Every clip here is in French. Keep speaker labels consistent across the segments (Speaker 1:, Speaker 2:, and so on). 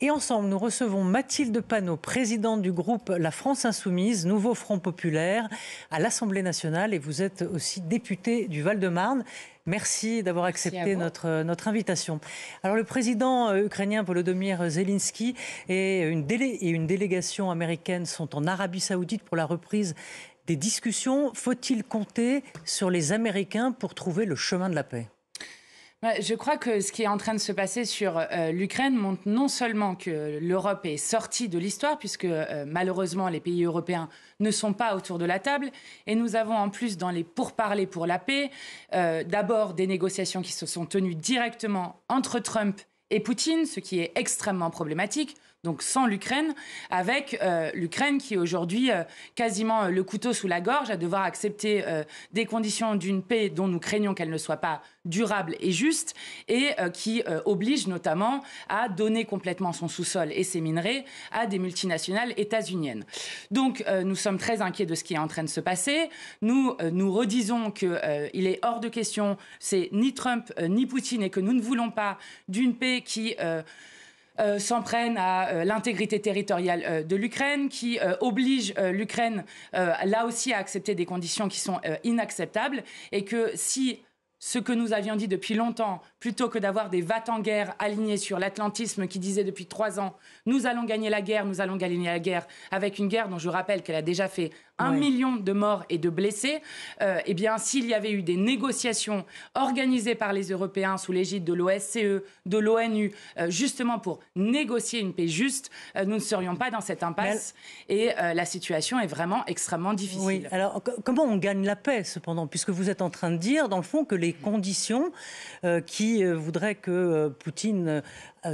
Speaker 1: Et ensemble, nous recevons Mathilde Panot, présidente du groupe La France Insoumise, Nouveau Front Populaire, à l'Assemblée nationale. Et vous êtes aussi députée du Val-de-Marne. Merci d'avoir accepté notre invitation. Alors, le président ukrainien Volodymyr Zelensky et une délégation américaine sont en Arabie Saoudite pour la reprise des discussions. Faut-il compter sur les Américains pour trouver le chemin de la paix ?
Speaker 2: Je crois que ce qui est en train de se passer sur l'Ukraine montre non seulement que l'Europe est sortie de l'histoire, puisque malheureusement les pays européens ne sont pas autour de la table, et nous avons en plus dans les pourparlers pour la paix, d'abord des négociations qui se sont tenues directement entre Trump et Poutine, ce qui est extrêmement problématique, donc sans l'Ukraine, avec l'Ukraine qui est aujourd'hui quasiment le couteau sous la gorge, à devoir accepter des conditions d'une paix dont nous craignons qu'elle ne soit pas durable et juste, et qui oblige notamment à donner complètement son sous-sol et ses minerais à des multinationales états-uniennes. Donc nous sommes très inquiets de ce qui est en train de se passer. Nous redisons qu'il est hors de question, c'est ni Trump ni Poutine, et que nous ne voulons pas d'une paix qui s'en prennent à l'intégrité territoriale de l'Ukraine, qui oblige l'Ukraine là aussi à accepter des conditions qui sont inacceptables, et que si ce que nous avions dit depuis longtemps, plutôt que d'avoir des va-t-en-guerre alignés sur l'atlantisme qui disait depuis 3 ans « nous allons gagner la guerre, nous allons gagner la guerre », avec une guerre dont je rappelle qu'elle a déjà fait 1 million de morts et de blessés, eh bien, s'il y avait eu des négociations organisées par les Européens sous l'égide de l'OSCE, de l'ONU, justement pour négocier une paix juste, nous ne serions pas dans cette impasse. Et la situation est vraiment extrêmement difficile.
Speaker 1: Oui. Alors, comment on gagne la paix, cependant, puisque vous êtes en train de dire, dans le fond, que les conditions qui voudraient que Poutine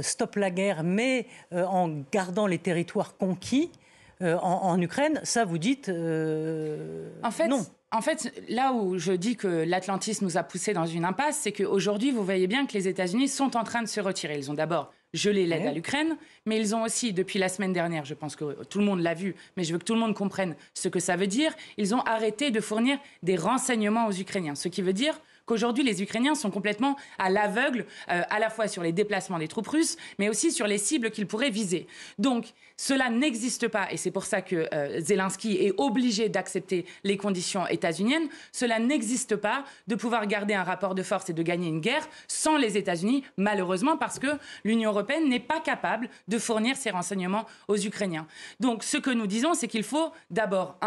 Speaker 1: stoppe la guerre, mais en gardant les territoires conquis en Ukraine, ça vous dites non.
Speaker 2: En fait, là où je dis que l'atlantisme nous a poussés dans une impasse, c'est qu'aujourd'hui, vous voyez bien que les États-Unis sont en train de se retirer. Ils ont d'abord gelé l'aide à l'Ukraine, mais ils ont aussi, depuis la semaine dernière, je pense que tout le monde l'a vu, mais je veux que tout le monde comprenne ce que ça veut dire, ils ont arrêté de fournir des renseignements aux Ukrainiens. Ce qui veut dire qu'aujourd'hui, les Ukrainiens sont complètement à l'aveugle, à la fois sur les déplacements des troupes russes, mais aussi sur les cibles qu'ils pourraient viser. Donc, cela n'existe pas, et c'est pour ça que Zelensky est obligé d'accepter les conditions états-uniennes. Cela n'existe pas de pouvoir garder un rapport de force et de gagner une guerre sans les États-Unis, malheureusement, parce que l'Union européenne n'est pas capable de fournir ces renseignements aux Ukrainiens. Donc, ce que nous disons, c'est qu'il faut d'abord,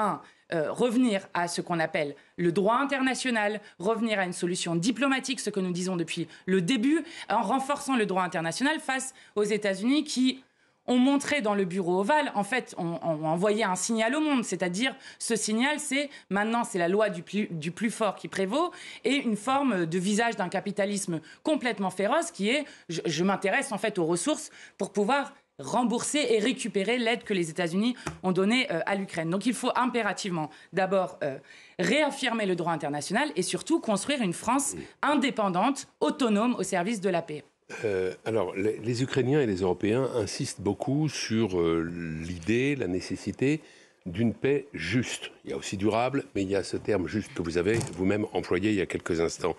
Speaker 2: revenir à ce qu'on appelle le droit international, revenir à une solution diplomatique, ce que nous disons depuis le début, en renforçant le droit international face aux États-Unis qui ont montré dans le bureau ovale, en fait, on envoyé un signal au monde, c'est-à-dire ce signal, c'est maintenant c'est la loi du plus fort qui prévaut, et une forme de visage d'un capitalisme complètement féroce qui est, je m'intéresse en fait aux ressources pour pouvoir rembourser et récupérer l'aide que les États-Unis ont donnée à l'Ukraine. Donc il faut impérativement d'abord réaffirmer le droit international et surtout construire une France indépendante, autonome au service de la paix.
Speaker 3: Alors, les Ukrainiens et les Européens insistent beaucoup sur l'idée, la nécessité d'une paix juste. Il y a aussi durable, mais il y a ce terme juste que vous avez vous-même employé il y a quelques instants.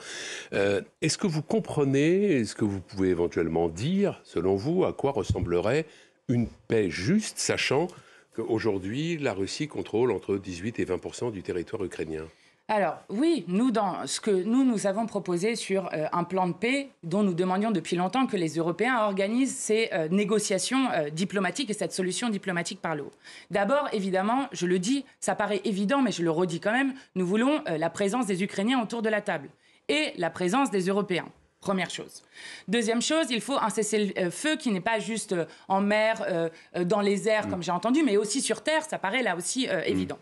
Speaker 3: Est-ce que vous comprenez, est-ce que vous pouvez éventuellement dire, selon vous, à quoi ressemblerait une paix juste, sachant qu'aujourd'hui, la Russie contrôle entre 18 et 20% du territoire ukrainien ?
Speaker 2: Alors oui, nous, dans ce que nous avons proposé sur un plan de paix dont nous demandions depuis longtemps que les Européens organisent ces négociations diplomatiques et cette solution diplomatique par le haut. D'abord, évidemment, je le dis, ça paraît évident, mais je le redis quand même, nous voulons la présence des Ukrainiens autour de la table et la présence des Européens. Première chose. Deuxième chose, il faut un cessez-le-feu qui n'est pas juste en mer, dans les airs, comme j'ai entendu, mais aussi sur terre. Ça paraît là aussi évident.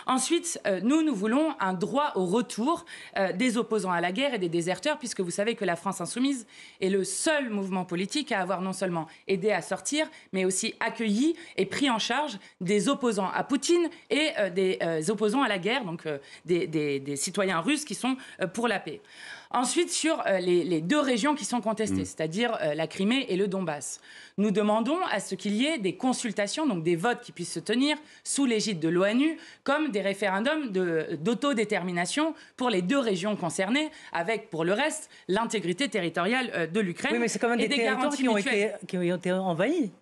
Speaker 2: Ensuite, nous voulons un droit au retour des opposants à la guerre et des déserteurs, puisque vous savez que la France Insoumise est le seul mouvement politique à avoir non seulement aidé à sortir, mais aussi accueilli et pris en charge des opposants à Poutine et des opposants à la guerre, donc des citoyens russes qui sont pour la paix. Ensuite, sur les 2 régions qui sont contestées, c'est-à-dire la Crimée et le Donbass. Nous demandons à ce qu'il y ait des consultations, donc des votes qui puissent se tenir sous l'égide de l'ONU, comme des référendums d'autodétermination pour les 2 régions concernées, avec, pour le reste, l'intégrité territoriale de l'Ukraine.
Speaker 1: Oui, mais c'est quand même des territoires qui ont été envahis.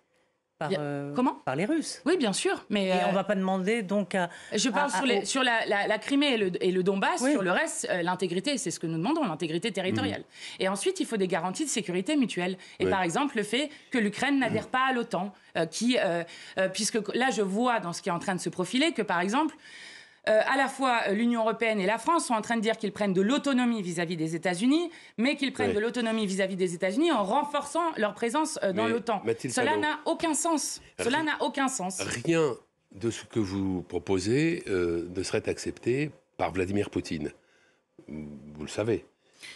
Speaker 1: par les Russes.
Speaker 2: Oui, bien sûr. Mais
Speaker 1: et on ne va pas demander donc à...
Speaker 2: Je parle sur la Crimée et le Donbass, sur le reste, l'intégrité, c'est ce que nous demandons, l'intégrité territoriale. Et ensuite, il faut des garanties de sécurité mutuelle. Et par exemple, le fait que l'Ukraine n'adhère pas à l'OTAN, puisque là, je vois dans ce qui est en train de se profiler que, par exemple, à la fois l'Union européenne et la France sont en train de dire qu'ils prennent de l'autonomie vis-à-vis des États-Unis, mais qu'ils prennent de l'autonomie vis-à-vis des États-Unis en renforçant leur présence dans l'OTAN. Cela n'a aucun sens. Cela n'a aucun sens.
Speaker 3: Rien de ce que vous proposez ne serait accepté par Vladimir Poutine. Vous le savez.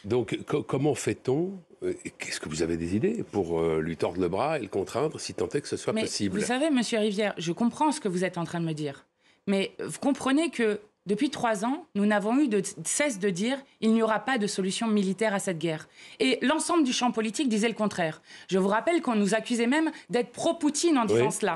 Speaker 3: Donc, comment fait-on Qu'est-ce que vous avez des idées pour lui tordre le bras et le contraindre, si tant est que ce soit possible?
Speaker 2: Vous savez, Monsieur Rivière, je comprends ce que vous êtes en train de me dire. Mais vous comprenez que depuis 3 ans, nous n'avons eu de cesse de dire il n'y aura pas de solution militaire à cette guerre. Et l'ensemble du champ politique disait le contraire. Je vous rappelle qu'on nous accusait même d'être pro-Poutine en disant cela.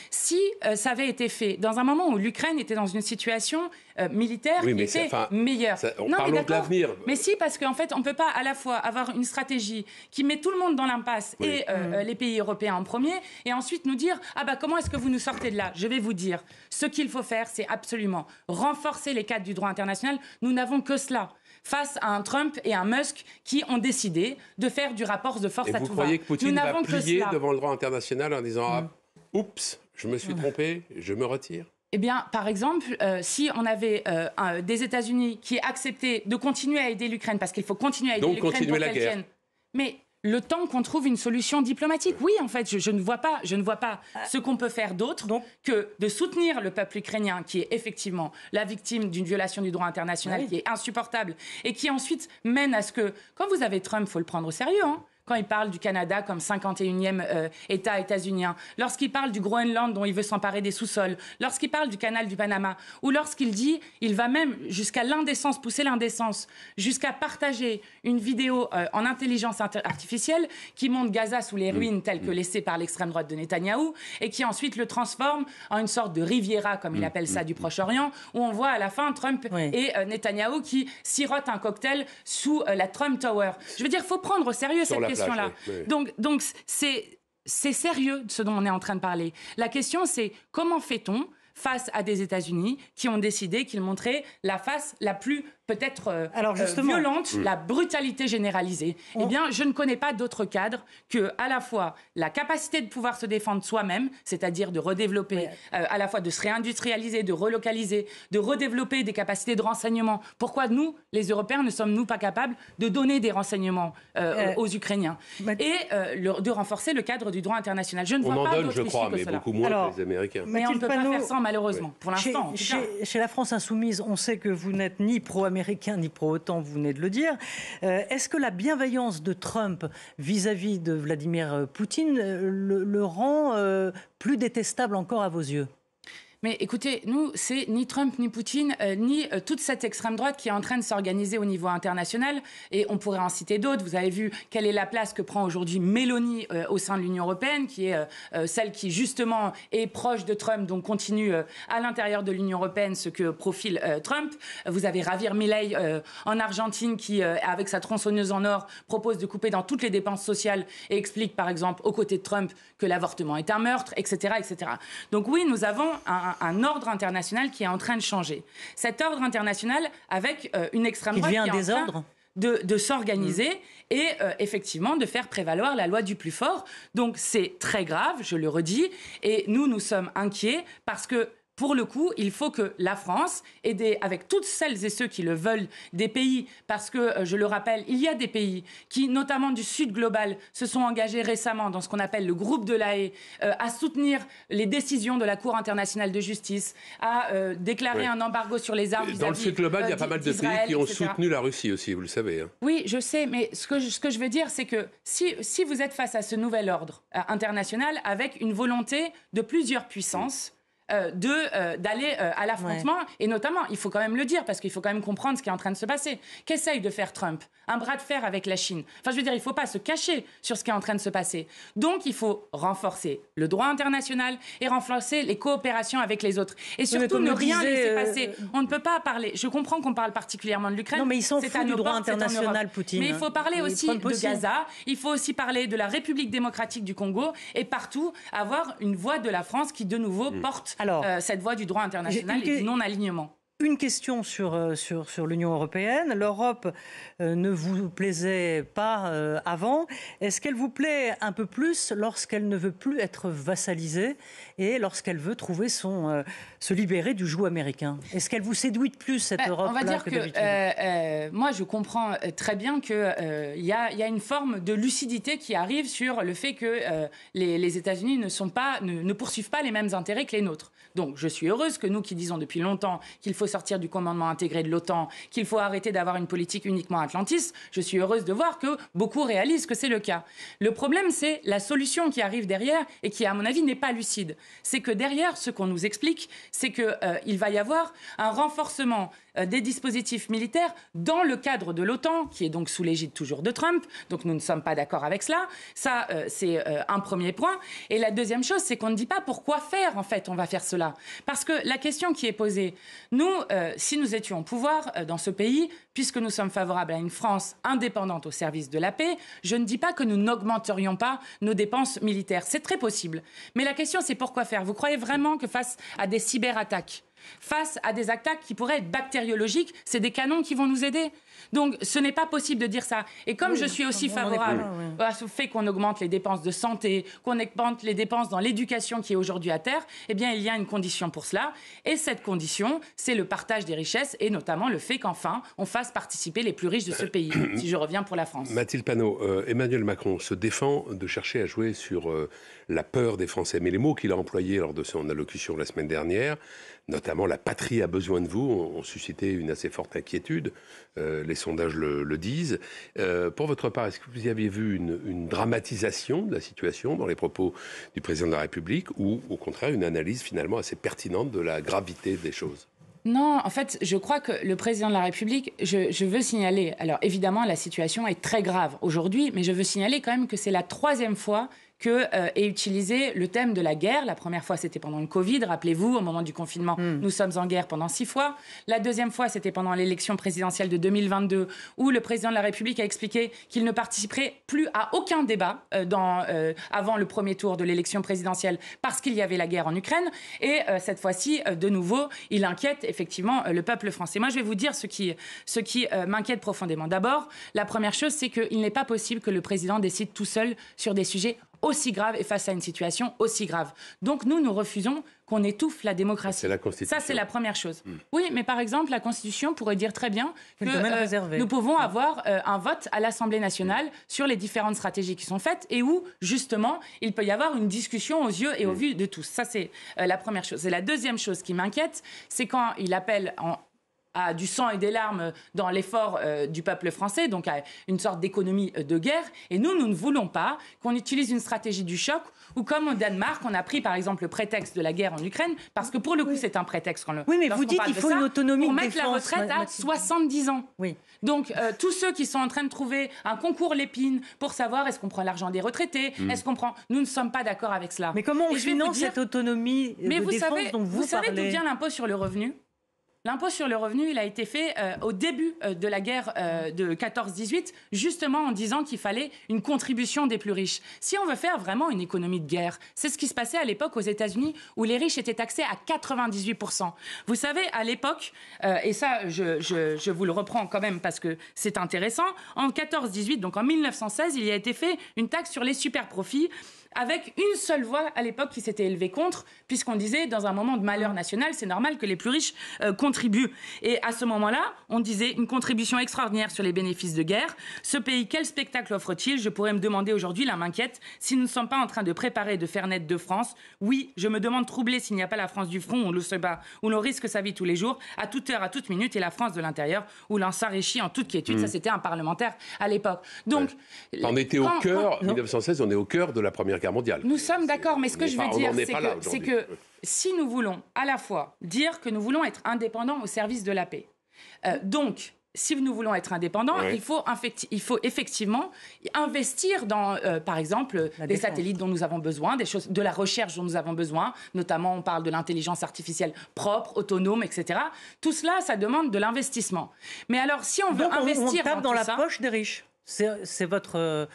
Speaker 2: Si ça avait été fait dans un moment où l'Ukraine était dans une situation militaire qui était meilleure.
Speaker 3: Parlons de l'avenir.
Speaker 2: Mais si, parce qu'en fait, on ne peut pas à la fois avoir une stratégie qui met tout le monde dans l'impasse et les pays européens en premier, et ensuite nous dire comment est-ce que vous nous sortez de là? Je vais vous dire, ce qu'il faut faire, c'est absolument renforcer les cadres du droit international. Nous n'avons que cela face à un Trump et un Musk qui ont décidé de faire du rapport de force à tout va.
Speaker 3: Et vous croyez que Poutine va plier devant le droit international en disant oups, je me suis trompé, je me retire?
Speaker 2: Eh bien, par exemple, si on avait des États-Unis qui acceptaient de continuer à aider l'Ukraine, parce qu'il faut continuer à aider l'Ukraine pour qu'elle tienne. Mais le temps qu'on trouve une solution diplomatique, oui, en fait, je ne vois pas ce qu'on peut faire d'autre que de soutenir le peuple ukrainien, qui est effectivement la victime d'une violation du droit international qui est insupportable et qui ensuite mène à ce que, quand vous avez Trump, il faut le prendre au sérieux, quand il parle du Canada comme 51e État états-unien, lorsqu'il parle du Groenland dont il veut s'emparer des sous-sols, lorsqu'il parle du canal du Panama, ou lorsqu'il dit, il va même jusqu'à l'indécence, pousser l'indécence, jusqu'à partager une vidéo en intelligence artificielle qui montre Gaza sous les ruines telles que laissées par l'extrême droite de Netanyahou, et qui ensuite le transforme en une sorte de Riviera, comme il appelle ça, du Proche-Orient, où on voit à la fin Trump et Netanyahou qui sirotent un cocktail sous la Trump Tower. Je veux dire, il faut prendre au sérieux cette question. Donc c'est sérieux ce dont on est en train de parler. La question, c'est comment fait-on face à des États-Unis qui ont décidé qu'ils montraient la face la plus peut-être violente, la brutalité généralisée. Eh bien, je ne connais pas d'autre cadre que à la fois la capacité de pouvoir se défendre soi-même, c'est-à-dire de redévelopper, à la fois de se réindustrialiser, de relocaliser, de redévelopper des capacités de renseignement. Pourquoi nous, les Européens, ne sommes-nous pas capables de donner des renseignements aux Ukrainiens et de renforcer le cadre du droit international? Je ne vois pas d'autre issue que cela.
Speaker 3: On en donne, je crois, mais beaucoup moins que les Américains.
Speaker 2: Mais on ne peut pas faire ça, malheureusement, pour l'instant.
Speaker 1: Chez la France Insoumise, on sait que vous n'êtes ni pro-américain ni pro-OTAN, vous venez de le dire. Est-ce que la bienveillance de Trump vis-à-vis de Vladimir Poutine le rend plus détestable encore à vos yeux ?
Speaker 2: Mais écoutez, nous, c'est ni Trump, ni Poutine, ni toute cette extrême droite qui est en train de s'organiser au niveau international. Et on pourrait en citer d'autres. Vous avez vu quelle est la place que prend aujourd'hui Mélanie au sein de l'Union européenne, qui est celle qui, justement, est proche de Trump, donc continue à l'intérieur de l'Union européenne ce que profile Trump. Vous avez Javier Milei en Argentine qui, avec sa tronçonneuse en or, propose de couper dans toutes les dépenses sociales et explique, par exemple, aux côtés de Trump, que l'avortement est un meurtre, etc., etc. Donc oui, nous avons un ordre international qui est en train de changer. Cet ordre international avec une extrême droite qui est en train de s'organiser et effectivement de faire prévaloir la loi du plus fort. Donc c'est très grave, je le redis, et nous sommes inquiets parce que pour le coup, il faut que la France, avec toutes celles et ceux qui le veulent, des pays, parce que, je le rappelle, il y a des pays qui, notamment du Sud global, se sont engagés récemment dans ce qu'on appelle le groupe de La Haye, à soutenir les décisions de la Cour internationale de justice, à déclarer un embargo sur les armes.
Speaker 3: Dans le Sud global, il y a pas mal de pays qui ont soutenu la Russie aussi, vous le savez.
Speaker 2: Oui, je sais, mais ce que je veux dire, c'est que si vous êtes face à ce nouvel ordre international, avec une volonté de plusieurs puissances, d'aller à l'affrontement. Et notamment, il faut quand même le dire, parce qu'il faut quand même comprendre ce qui est en train de se passer. Qu'essaye de faire Trump? Un bras de fer avec la Chine. Enfin, je veux dire, il ne faut pas se cacher sur ce qui est en train de se passer. Donc, il faut renforcer le droit international et renforcer les coopérations avec les autres. Et surtout, ne rien laisser passer. On ne peut pas parler... Je comprends qu'on parle particulièrement de l'Ukraine.
Speaker 1: Non, mais ils s'en foutent du droit international, Poutine.
Speaker 2: Mais il faut parler aussi de Gaza. Il faut aussi parler de la République démocratique du Congo. Et partout, avoir une voix de la France qui, de nouveau, porte cette voix du droit international et du non-alignement.
Speaker 1: Une question sur l'Union européenne. L'Europe ne vous plaisait pas avant. Est-ce qu'elle vous plaît un peu plus lorsqu'elle ne veut plus être vassalisée et lorsqu'elle veut trouver se libérer du joug américain? Est-ce qu'elle vous séduit de plus, cette Europe-là?
Speaker 2: On va dire que moi, je comprends très bien qu'il y a une forme de lucidité qui arrive sur le fait que les États-Unis ne poursuivent pas les mêmes intérêts que les nôtres. Donc, je suis heureuse que nous, qui disons depuis longtemps qu'il faut sortir du commandement intégré de l'OTAN, qu'il faut arrêter d'avoir une politique uniquement atlantiste, je suis heureuse de voir que beaucoup réalisent que c'est le cas. Le problème, c'est la solution qui arrive derrière et qui, à mon avis, n'est pas lucide. C'est que derrière, ce qu'on nous explique, c'est qu'il va y avoir un renforcement des dispositifs militaires dans le cadre de l'OTAN, qui est donc sous l'égide toujours de Trump. Donc nous ne sommes pas d'accord avec cela. Ça, c'est un premier point. Et la deuxième chose, c'est qu'on ne dit pas pourquoi faire, en fait, on va faire cela. Parce que la question qui est posée, nous, si nous étions au pouvoir dans ce pays, puisque nous sommes favorables à une France indépendante au service de la paix, je ne dis pas que nous n'augmenterions pas nos dépenses militaires. C'est très possible. Mais la question, c'est pourquoi faire? Vous croyez vraiment que face à des cyberattaques, face à des attaques qui pourraient être bactériologiques, c'est des canons qui vont nous aider? Donc, ce n'est pas possible de dire ça. Et comme je suis aussi favorable au fait qu'on augmente les dépenses de santé, qu'on augmente les dépenses dans l'éducation qui est aujourd'hui à terre, eh bien, il y a une condition pour cela. Et cette condition, c'est le partage des richesses et notamment le fait qu'enfin, on fasse participer les plus riches de ce pays, si je reviens pour la France.
Speaker 3: Mathilde Panot, Emmanuel Macron se défend de chercher à jouer sur la peur des Français. Mais les mots qu'il a employés lors de son allocution la semaine dernière, notamment la patrie a besoin de vous, ont suscité une assez forte inquiétude. Les sondages le disent. Pour votre part, est-ce que vous y aviez vu une dramatisation de la situation dans les propos du président de la République ou au contraire une analyse finalement assez pertinente de la gravité des choses?
Speaker 2: Non, en fait, je crois que le président de la République, je veux signaler, alors évidemment la situation est très grave aujourd'hui, mais je veux signaler quand même que c'est la 3e fois est utilisé le thème de la guerre. La première fois, c'était pendant le Covid, rappelez-vous, au moment du confinement, nous sommes en guerre pendant 6 fois. La deuxième fois, c'était pendant l'élection présidentielle de 2022, où le président de la République a expliqué qu'il ne participerait plus à aucun débat avant le premier tour de l'élection présidentielle parce qu'il y avait la guerre en Ukraine. Et cette fois-ci, de nouveau, il inquiète effectivement le peuple français. Moi, je vais vous dire ce qui m'inquiète profondément. D'abord, la première chose, c'est qu'il n'est pas possible que le président décide tout seul sur des sujets aussi grave et face à une situation aussi grave. Donc nous refusons qu'on étouffe la démocratie.
Speaker 3: C'est la Constitution.
Speaker 2: Ça, c'est la première chose. Oui, mais par exemple, la Constitution pourrait dire très bien que nous pouvons avoir un vote à l'Assemblée nationale sur les différentes stratégies qui sont faites et où, justement, il peut y avoir une discussion aux yeux et au vu de tous. Ça, c'est la première chose. Et la deuxième chose qui m'inquiète, c'est quand il appelle à du sang et des larmes dans l'effort du peuple français, donc à une sorte d'économie de guerre. Et nous ne voulons pas qu'on utilise une stratégie du choc ou comme au Danemark, on a pris par exemple le prétexte de la guerre en Ukraine, parce que pour le coup c'est un prétexte.
Speaker 1: Oui, mais vous dites qu'il faut une autonomie
Speaker 2: de
Speaker 1: défense.
Speaker 2: Pour mettre la retraite à 70 ans. Oui. Donc tous ceux qui sont en train de trouver un concours Lépine pour savoir est-ce qu'on prend l'argent des retraités, est-ce qu'on prend... Nous ne sommes pas d'accord avec cela.
Speaker 1: Mais comment on finance cette autonomie de défense dont vous parlez?
Speaker 2: Vous savez d'où vient l'impôt sur le revenu? L'impôt sur le revenu, il a été fait au début de la guerre de 14-18, justement en disant qu'il fallait une contribution des plus riches. Si on veut faire vraiment une économie de guerre, c'est ce qui se passait à l'époque aux États-Unis, où les riches étaient taxés à 98%. Vous savez, à l'époque, et ça, je vous le reprends quand même parce que c'est intéressant, en 14-18, donc en 1916, il y a été fait une taxe sur les super-profits, avec une seule voix à l'époque qui s'était élevée contre, puisqu'on disait, dans un moment de malheur national, c'est normal que les plus riches contribuent. Et à ce moment-là, on disait une contribution extraordinaire sur les bénéfices de guerre. Ce pays, quel spectacle offre-t-il? Je pourrais me demander aujourd'hui, là m'inquiète, si nous ne sommes pas en train de préparer et de faire naître de France. Oui, je me demande troublé s'il n'y a pas la France du front, où l'on se bat, où l'on risque sa vie tous les jours, à toute heure, à toute minute, et la France de l'intérieur, où l'on s'enrichit en toute quiétude. Ça, c'était un parlementaire à l'époque. Donc,
Speaker 3: on était au cœur, 1916, on est au cœur de la Première Première Guerre mondiale.
Speaker 2: Nous sommes d'accord, mais ce que je veux dire, c'est que
Speaker 3: Oui.
Speaker 2: si nous voulons à la fois dire que nous voulons être indépendants au service de la paix, donc si nous voulons être indépendants,
Speaker 3: Ouais.
Speaker 2: il faut effectivement investir dans, par exemple,
Speaker 1: La
Speaker 2: des
Speaker 1: défense.
Speaker 2: satellites dont nous avons besoin, des choses, de la recherche dont nous avons besoin. Notamment, on parle de l'intelligence artificielle propre, autonome, etc. Tout cela, ça demande de l'investissement. Mais alors, si on veut
Speaker 1: Donc
Speaker 2: investir
Speaker 1: on tape dans
Speaker 2: tout
Speaker 1: la
Speaker 2: ça,
Speaker 1: poche des riches. C'est votre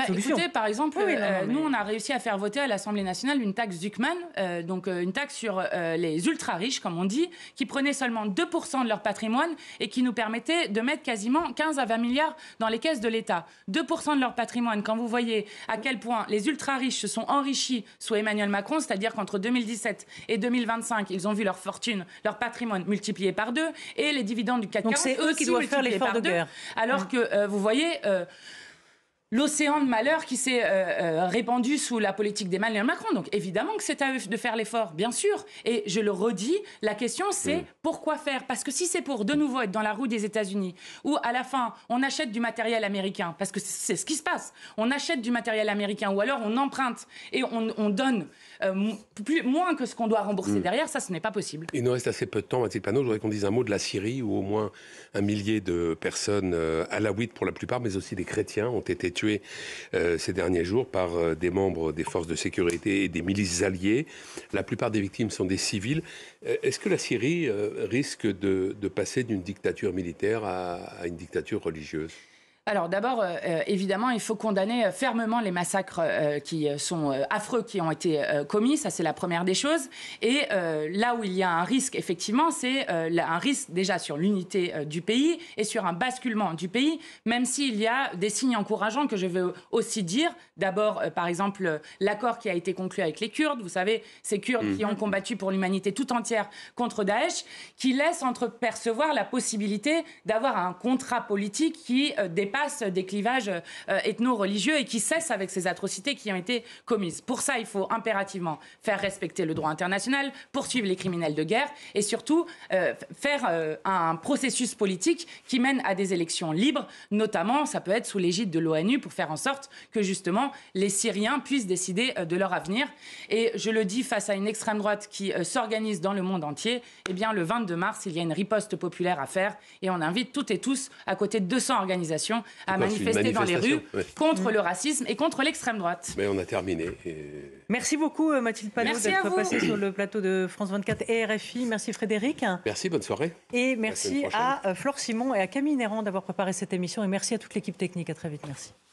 Speaker 1: solution.
Speaker 2: écoutez, par exemple,
Speaker 1: Oui, non, mais-
Speaker 2: nous, on a réussi à faire voter à l'Assemblée nationale une taxe Zuckman, donc une taxe sur les ultra-riches, comme on dit, qui prenait seulement 2% de leur patrimoine et qui nous permettait de mettre quasiment 15 à 20 milliards dans les caisses de l'État. 2% de leur patrimoine, quand vous voyez à quel point les ultra-riches se sont enrichis sous Emmanuel Macron, c'est-à-dire qu'entre 2017 et 2025, ils ont vu leur fortune, leur patrimoine multiplié par 2, et les dividendes du CAC 40
Speaker 1: Donc c'est eux qui
Speaker 2: aussi
Speaker 1: doivent faire
Speaker 2: multipliés
Speaker 1: l'effort
Speaker 2: par
Speaker 1: de
Speaker 2: 2,
Speaker 1: guerre.
Speaker 2: alors que, vous voyez... l'océan de malheur qui s'est répandu sous la politique d'Emmanuel Macron. Donc évidemment que c'est à eux de faire l'effort, bien sûr. Et je le redis, la question c'est pourquoi faire ? Parce que si c'est pour de nouveau être dans la roue des États-Unis, où à la fin on achète du matériel américain, parce que c'est ce qui se passe, on achète du matériel américain, ou alors on emprunte et on donne moins que ce qu'on doit rembourser derrière, ça ce n'est pas possible.
Speaker 3: Il nous reste assez peu de temps, Mathilde Panot. Je voudrais qu'on dise un mot de la Syrie, où au moins 1 millier de personnes alaouites pour la plupart, mais aussi des chrétiens, ont été tués ces derniers jours par des membres des forces de sécurité et des milices alliées. La plupart des victimes sont des civils. Est-ce que la Syrie risque de passer d'une dictature militaire à une dictature religieuse ?
Speaker 2: Alors d'abord, évidemment, il faut condamner fermement les massacres qui sont affreux, qui ont été commis. Ça, c'est la première des choses. Et là où il y a un risque, effectivement, c'est un risque déjà sur l'unité du pays et sur un basculement du pays, même s'il y a des signes encourageants que je veux aussi dire. D'abord, par exemple, l'accord qui a été conclu avec les Kurdes. Vous savez, ces Kurdes qui ont combattu pour l'humanité tout entière contre Daesh, qui laissent entrepercevoir la possibilité d'avoir un contrat politique qui dépasse des clivages ethno-religieux et qui cesse avec ces atrocités qui ont été commises. Pour ça, il faut impérativement faire respecter le droit international, poursuivre les criminels de guerre et surtout faire un processus politique qui mène à des élections libres, notamment, ça peut être sous l'égide de l'ONU, pour faire en sorte que justement les Syriens puissent décider de leur avenir. Et je le dis, face à une extrême droite qui s'organise dans le monde entier, eh bien, le 22 mars, il y a une riposte populaire à faire et on invite toutes et tous, à côté de 200 organisations, à manifester dans les rues contre le racisme et contre l'extrême droite.
Speaker 3: Mais on a terminé.
Speaker 1: Merci beaucoup Mathilde Panot
Speaker 2: Merci à
Speaker 1: d'être
Speaker 2: vous.
Speaker 1: passée sur le plateau de France 24 et RFI. Merci Frédéric.
Speaker 3: Merci, bonne soirée.
Speaker 1: Et
Speaker 3: semaine
Speaker 1: merci
Speaker 3: prochaine.
Speaker 1: à Flore Simon et à Camille Néran d'avoir préparé cette émission. Et merci à toute l'équipe technique. À très vite. Merci.